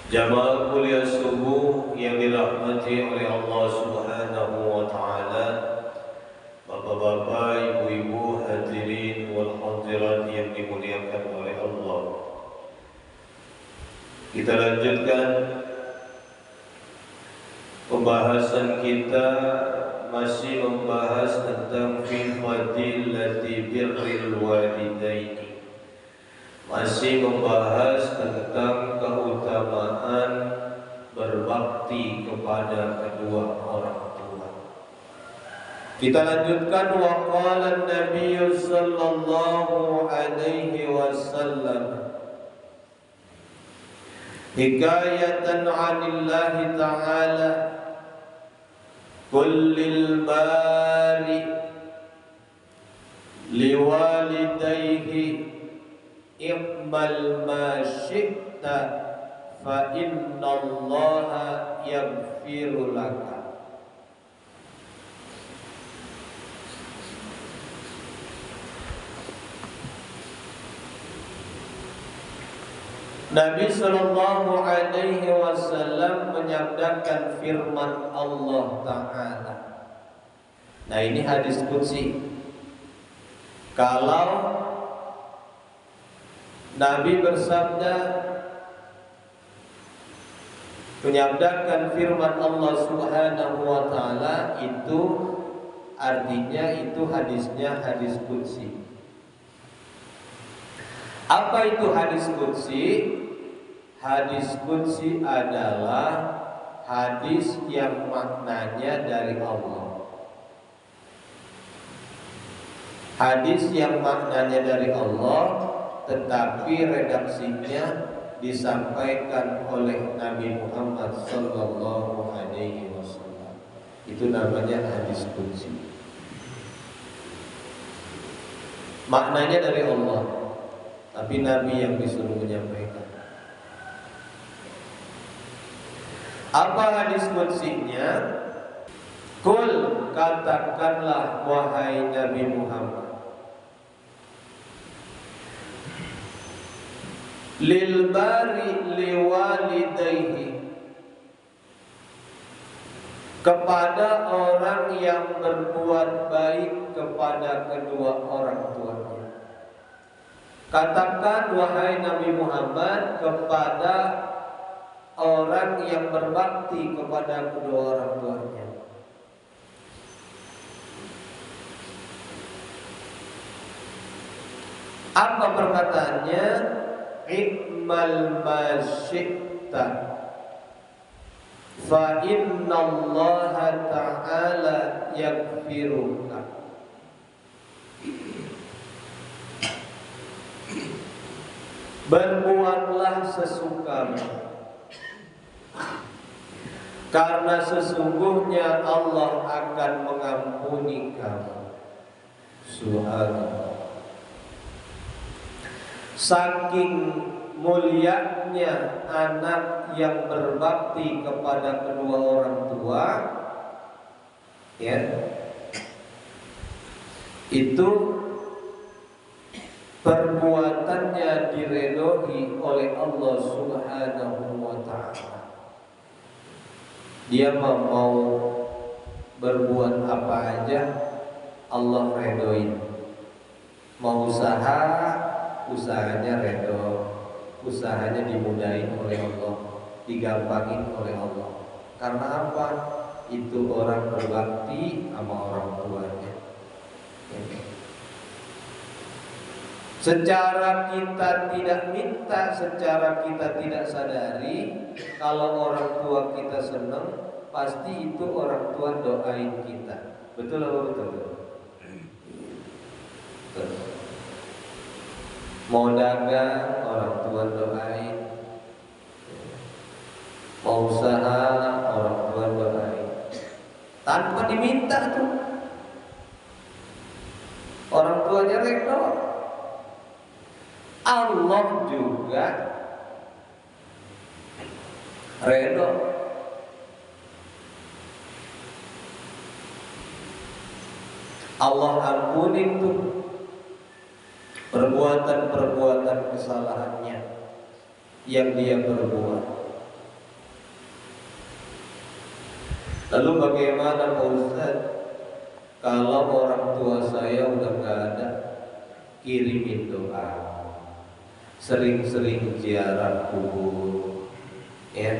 Jamaah kuliah subuh yang dirahmati oleh Allah Subhanahu wa taala, Bapak-bapak, ibu-ibu, hadirin wal hadirat yang dimuliakan oleh Allah. Kita lanjutkan pembahasan kita, masih membahas tentang fi fadilati birril walidaini. Masih membahas tentang keutamaan berbakti kepada kedua orang tua. Kita lanjutkan wa qala Nabi sallallahu alaihi wasallam hikayatan 'anillahi ta'ala kullil bari liwalidayhi i'mal ma syi'ta fa innallaha yaghfiru laka. Nabi sallallahu alaihi wasallam menyabdakan firman Allah Ta'ala. Nah, ini hadis qudsi. Kalau Nabi bersabda, menyabdakan firman Allah Subhanahu wa taala, itu artinya itu hadisnya hadis qudsi. Apa itu hadis qudsi? Hadis qudsi adalah hadis yang maknanya dari Allah. Hadis yang maknanya dari Allah, tetapi redaksinya disampaikan oleh Nabi Muhammad sallallahu alaihi wasallam. Itu namanya hadis qudsi. Maknanya dari Allah, tapi Nabi yang disuruh menyampaikan. Apa hadis qudsinya? Qul, katakanlah wahai Nabi Muhammad, lil bari liwalidayhi, kepada orang yang berbuat baik kepada kedua orang tuanya. Katakan wahai Nabi Muhammad kepada orang yang berbakti kepada kedua orang tuanya. Apa perkataannya? I'mal ma syi'ta fa innallaha ta'ala yaghfiruka. Berbuatlah sesukamu, karena sesungguhnya Allah akan mengampuni kamu. Subhanallah. Saking mulianya anak yang berbakti kepada kedua orang tua, ya, itu perbuatannya diredoi oleh Allah Subhanahu wa ta'ala. Dia mau berbuat apa aja Allah redoi. Mau usaha, usahanya redho, usahanya dimudahin oleh Allah, digampangin oleh Allah. Karena apa? Itu orang berbakti sama orang tuanya. Secara kita tidak minta, secara kita tidak sadari, kalau orang tua kita senang, pasti itu orang tua doain kita. Betul atau betul? Betul. Mau dagang, orang tua doain. Mau usaha, orang tua doain. Tanpa diminta tuh, orang tuanya redho. Allah juga redho. Allah ampunin tuh perbuatan-perbuatan kesalahannya yang dia berbuat. Lalu bagaimana Pak Ustaz kalau orang tua saya udah nggak ada? Kirimin doa, sering-sering ziarah kubur, ya.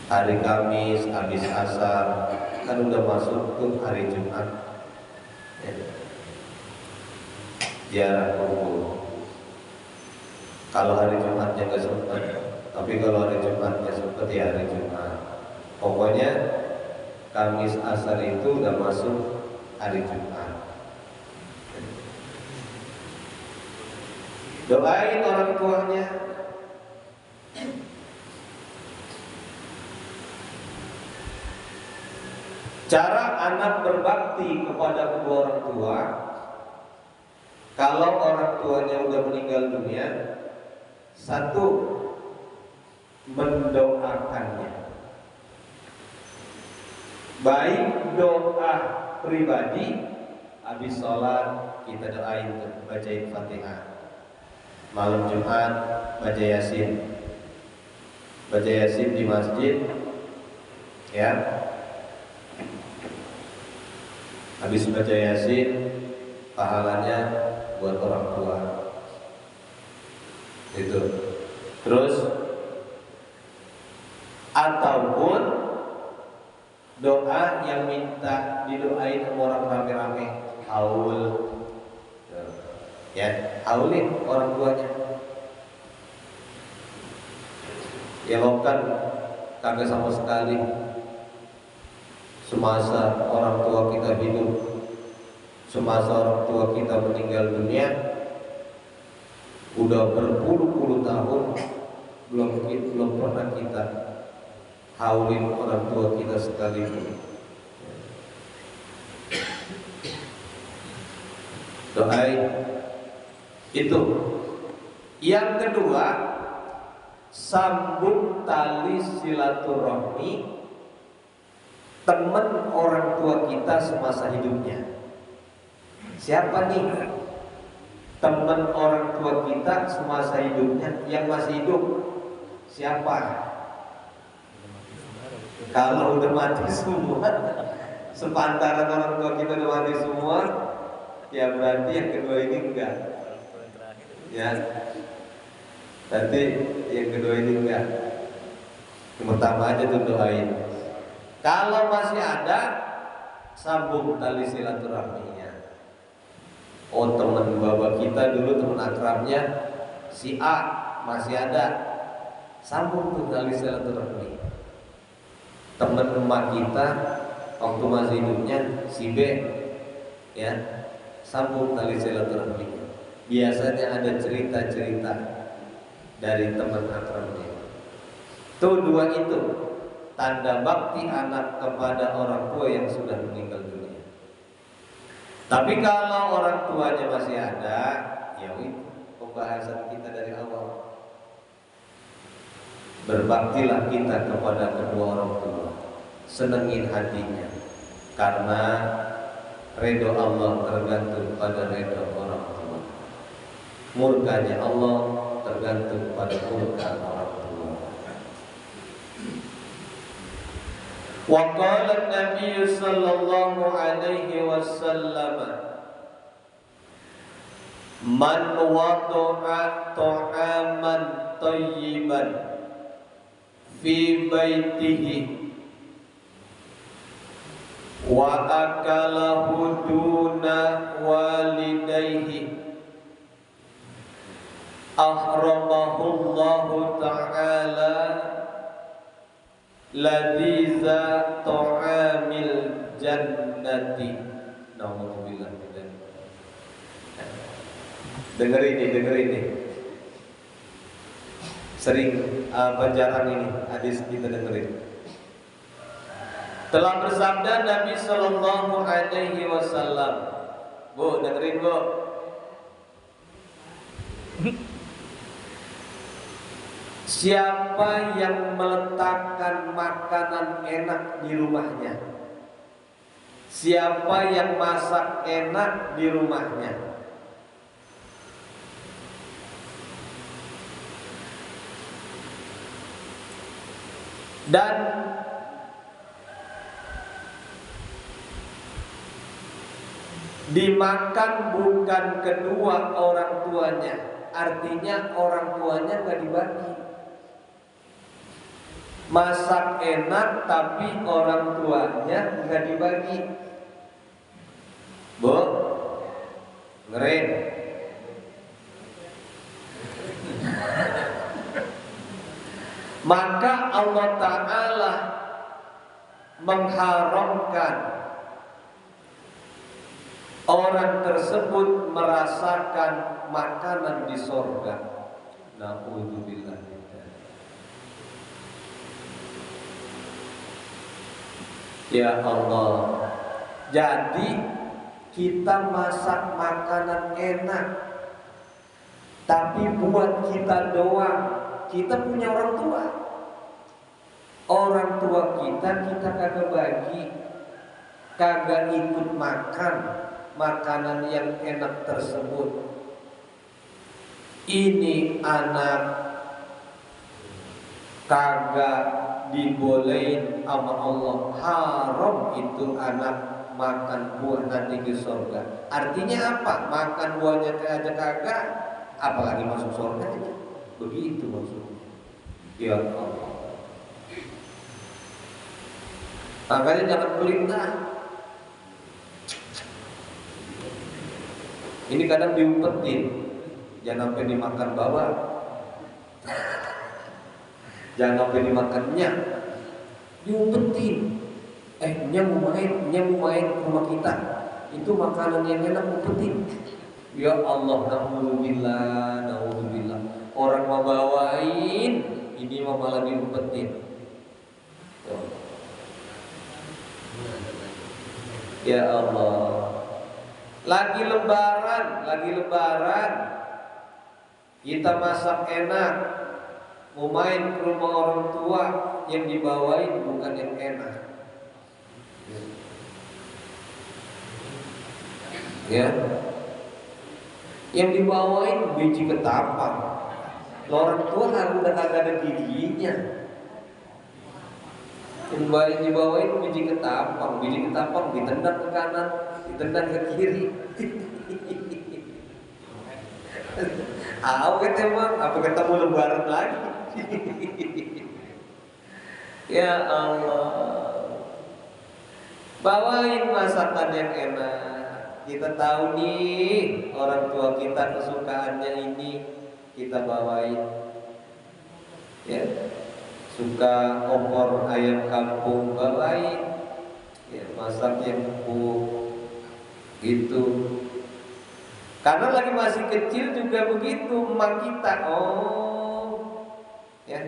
Hari Kamis habis asar kan udah masuk tuh hari Jumat, ya. Ziarah kubur. Kalau hari Jumatnya nggak sempat, tapi kalau hari Jumatnya sempat ya hari Jumat. Pokoknya Kamis asar itu udah masuk hari Jumat. Doain orang tuanya. Cara anak berbakti kepada kedua orang tua, kalau orang tuanya udah meninggal dunia, satu, mendoakannya. Baik doa pribadi, habis sholat kita doain, bacain Fatihah. Malam Jumat baca Yasin, baca Yasin di masjid, ya. Habis baca Yasin, pahalanya buat orang tua. Itu. Terus ataupun doa yang minta didoain sama orang rame-rame, haul, ya, haulin orang tuanya. Ya lo kan kagak sama sekali semasa orang tua kita hidup, semasa orang tua kita meninggal dunia, udah berpuluh-puluh tahun belum pernah kita haulin orang tua kita sekalipun. Doain itu. Yang kedua, sambung tali silaturahmi teman orang tua kita semasa hidupnya. Siapa nih teman orang tua kita semasa hidupnya yang masih hidup? Siapa? Kalau udah mati semua, sepantaran orang tua kita udah mati semua, ya berarti yang kedua ini enggak. Ya, berarti yang kedua ini enggak. Yang pertama aja tuh doain. Kalau masih ada, sambung tali silaturahminya. Oh, teman bapak kita dulu, teman akrabnya si A masih ada, sambung tuh tali silaturahmi. Teman emak kita waktu masih hidupnya si B, ya, sambung tali silaturahmi. Biasanya ada cerita-cerita dari teman akrabnya. Tuh dua itu tanda bakti anak kepada orang tua yang sudah meninggal dunia. Tapi kalau orang tuanya masih ada, ya itu pembahasan kita dari awal. Berbaktilah kita kepada kedua orang tua, senengin hatinya, karena ridho Allah tergantung pada ridho orang tua. Murkanya Allah tergantung pada murka orang tua. Wa qala an-nabiy sallallahu alaihi wasallam, man wada'a ta'aman tayyiban fi baitihi wa akalahu duna walidayhi ahramahu Allahu ta'ala ladiza ta'amil jannati. Nauzubillah. Dengerin ini. Sering jarang ini hadis kita dengerin. Telah bersabda Nabi sallallahu alaihi wasallam. Bu, dengerin, Bu. Siapa yang meletakkan makanan enak di rumahnya, siapa yang masak enak di rumahnya, dan Dimakan bukan kedua orang tuanya, artinya orang tuanya nggak dibagi. Masak enak tapi orang tuanya nggak dibagi. Bu, ngeren. Maka Allah Ta'ala mengharamkan orang tersebut merasakan makanan di sorga. Na'udzubillah. Ya Allah. Jadi kita masak makanan enak, tapi buat kita doang. Kita punya orang tua. Orang tua kita kagak bagi, kagak ikut makan makanan yang enak tersebut. Ini anak kagak dibolehin sama Allah, haram itu anak makan buah nanti di surga. Artinya apa? Makan buahnya aja kagak, apalagi masuk surga aja. Begitu maksudnya. Ya Allah. Makanya jangan pelintah. Ini kadang diumpetin, jangan sampai dimakan bawah, jangan sampai dimakannya, diumpetin. Nya mau main ke rumah kita, itu makanan yang enak umpetin. Ya Allah, naudzubillah. Orang mau bawain, ini malah diumpetin. Ya Allah. Lagi lebaran, kita masak enak, mau main ke rumah orang tua, yang dibawain bukan yang enak. Ya, yang dibawain biji ketapang. Orang tua kan udah kagak ada giginya. Yang dibawain biji ketapang ditendang ke kanan, ditendang ke kiri. Awet emang, apa ketemu lebaran lagi? Ya Allah, bawain masakan yang enak. Kita tahu nih orang tua kita kesukaannya ini, kita bawain. Ya, suka opor ayam kampung, bawain. Ya, masak yang empuk gitu. Karena lagi masih kecil juga begitu emak kita. Ya,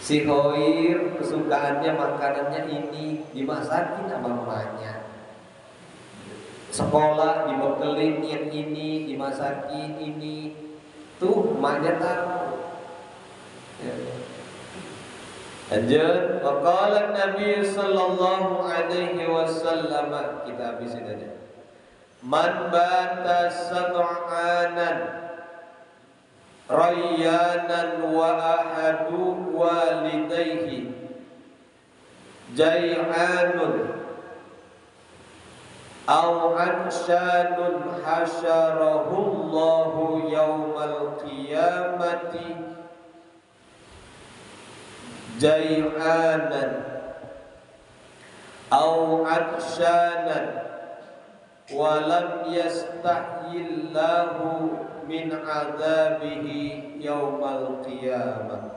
si Hoir kesukaannya makanannya ini, dimasakin sama emaknya. Sekolah dibekelin yang ini, dimasakin ini. Tuh emaknya tahu. Ya. Lanjut, waqala Nabi sallallahu alaihi wasallam, kita habisin aja. Man bata sab'anan rayyanan wa ahadu walidayhi jay'anun aw anshanun hasyarahullahu yawmal qiyamati jay'anan aw anshanan walam yastahyillahu min azabihi yaumal qiyamah.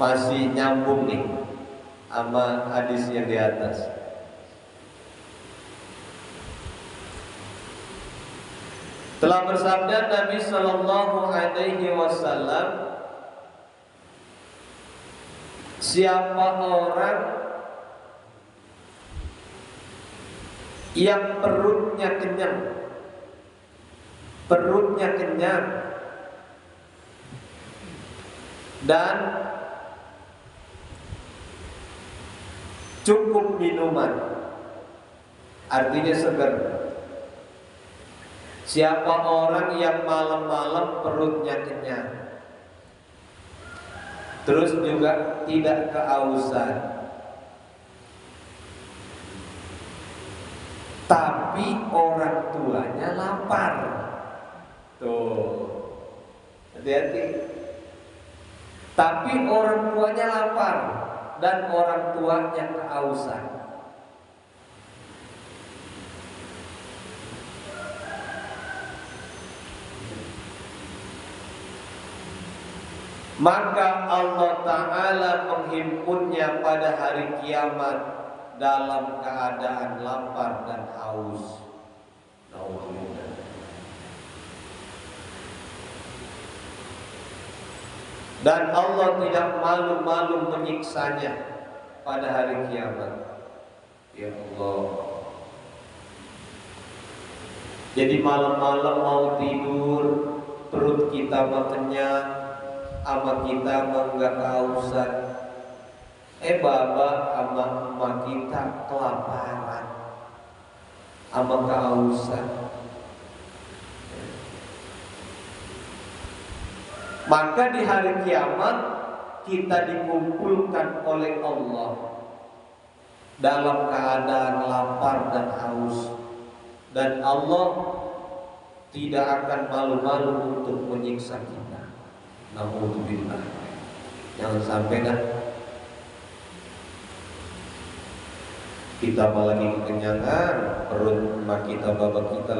Masih nyambung nih sama hadis yang di atas. Telah bersabda Nabi sallallahu alaihi wasallam, siapa orang yang perutnya kenyang dan cukup minuman, artinya segar. Siapa orang yang malam-malam perutnya kenyang, terus juga tidak kehausan, tapi orang tuanya lapar. Tuh, hati-hati. Tapi orang tuanya lapar dan orang tuanya kehausan. Maka Allah Ta'ala menghimpunnya pada hari kiamat dalam keadaan lapar dan haus. Dan Allah tidak malu-malu menyiksanya pada hari kiamat. Ya Allah. Jadi malam-malam mau tidur, perut kita kenyang, ama kita enggak kehausan. Baba ama emak kita kelaparan, ama kehausan. Maka di hari kiamat kita dikumpulkan oleh Allah dalam keadaan lapar dan haus, dan Allah tidak akan malu-malu untuk menyiksa kita. Nauzubillah. Jangan sampai dah kita malah lagi kekenyangan, perut emak kita, bapak kita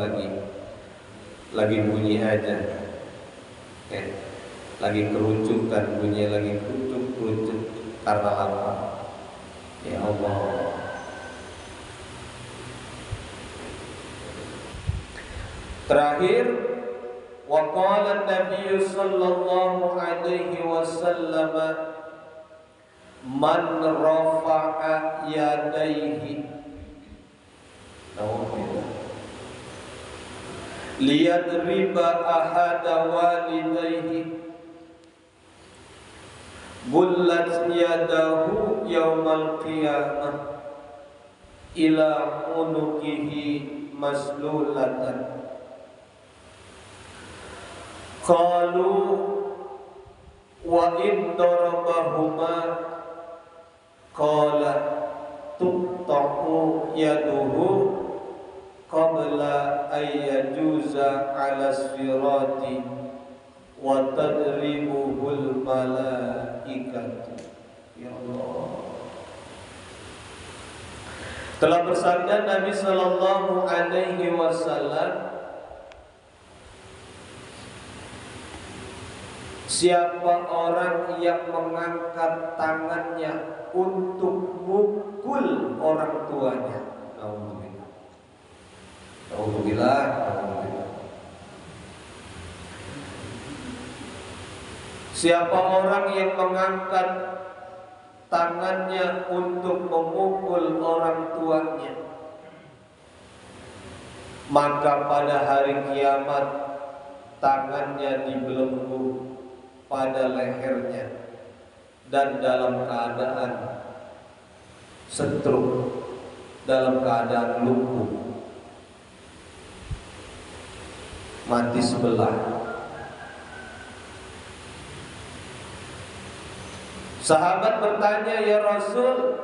lagi bunyi aja. Lagi kerucutan, bunyi lagi kerucut karena lapar. Ya Allah. Terakhir, wa qala an-nabiy sallallahu alaihi wasallam, man rafa'a yadayhi liyadriba ahada walidayhi bullat yadahu yaumal qiyamah ila unukihi maslulatan. Qalu wa in darabahuma qala tuqta'u yaduhu qabla ayyajuza 'ala sirati wa tadribuhul malaikatu. Ya Allah. Telah bersabda Nabi sallallahu alaihi wasallam, siapa orang yang mengangkat tangannya untuk mukul orang tuanya, Alhamdulillah. Siapa orang yang mengangkat tangannya untuk memukul orang tuanya, maka pada hari kiamat tangannya dibelenggu pada lehernya dan dalam keadaan stroke, dalam keadaan lumpuh, mati sebelah. Sahabat bertanya, ya Rasul,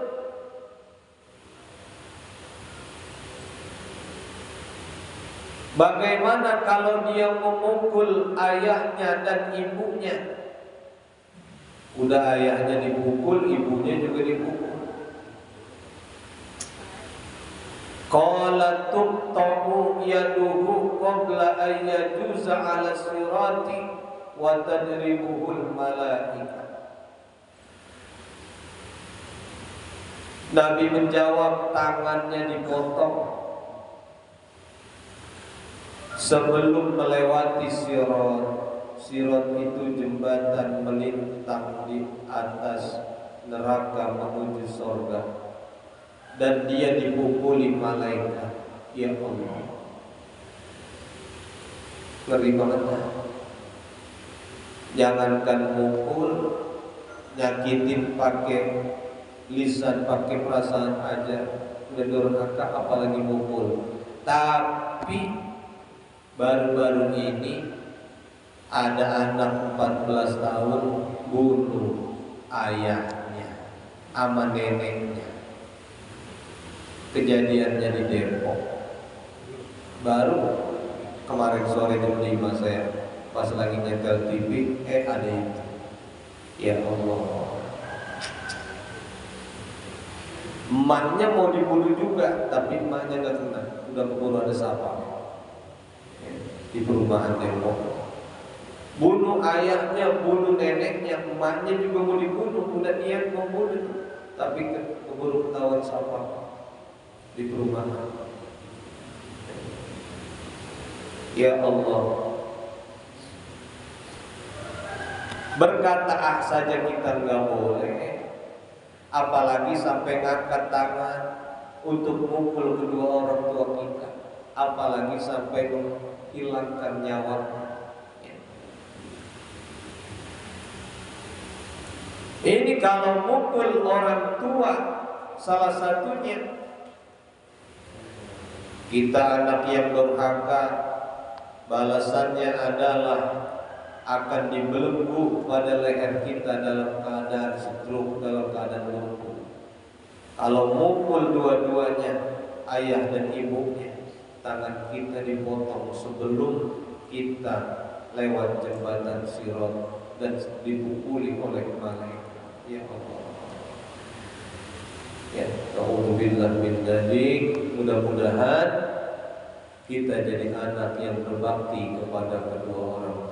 bagaimana kalau dia memukul ayahnya dan ibunya? Udah ayahnya dipukul, ibunya juga dipukul. Qala tuqta'u yaduhu qabla an yajuza 'ala sirati wa tadribuhul malaikah. Nabi menjawab, tangannya dipotong sebelum melewati sirat. Sirat itu jembatan melintang di atas neraka menuju surga, dan dia dipukuli malaikat. Ya Allah, ngeri banget. Jangankan mukul, nyakitin pakai lisan, pakai perasaan aja udah durhaka, apalagi mukul. Tapi baru-baru ini ada anak 14 tahun bunuh ayahnya sama neneknya. Kejadiannya di Depok. Baru kemarin sore jam 5 saya pas lagi nyetel TV, ada itu. Ya Allah, emaknya mau dibunuh juga, tapi emaknya gak tenang, udah keburu ada siapa di perumahan tembok. Bunuh ayahnya, bunuh neneknya, emaknya juga mau dibunuh, udah niat mau bunuh, tapi keburu ketahuan siapa di perumahan. Ya Allah, berkata ah saja kita nggak boleh, apalagi sampai ngangkat tangan untuk mukul kedua orang tua kita, apalagi sampai menghilangkan nyawa. Ini kalau mukul orang tua salah satunya, kita anak yang durhaka, balasannya adalah akan dibelenggu pada leher kita dalam keadaan stroke, dalam keadaan lumpuh. Kalau mukul dua-duanya, ayah dan ibunya, tangan kita dipotong sebelum kita lewat jembatan Sirat dan dipukuli oleh malaikat. Ya Allah. Ya, Alhamdulillah min dzalik. Mudah-mudahan kita jadi anak yang berbakti kepada kedua orang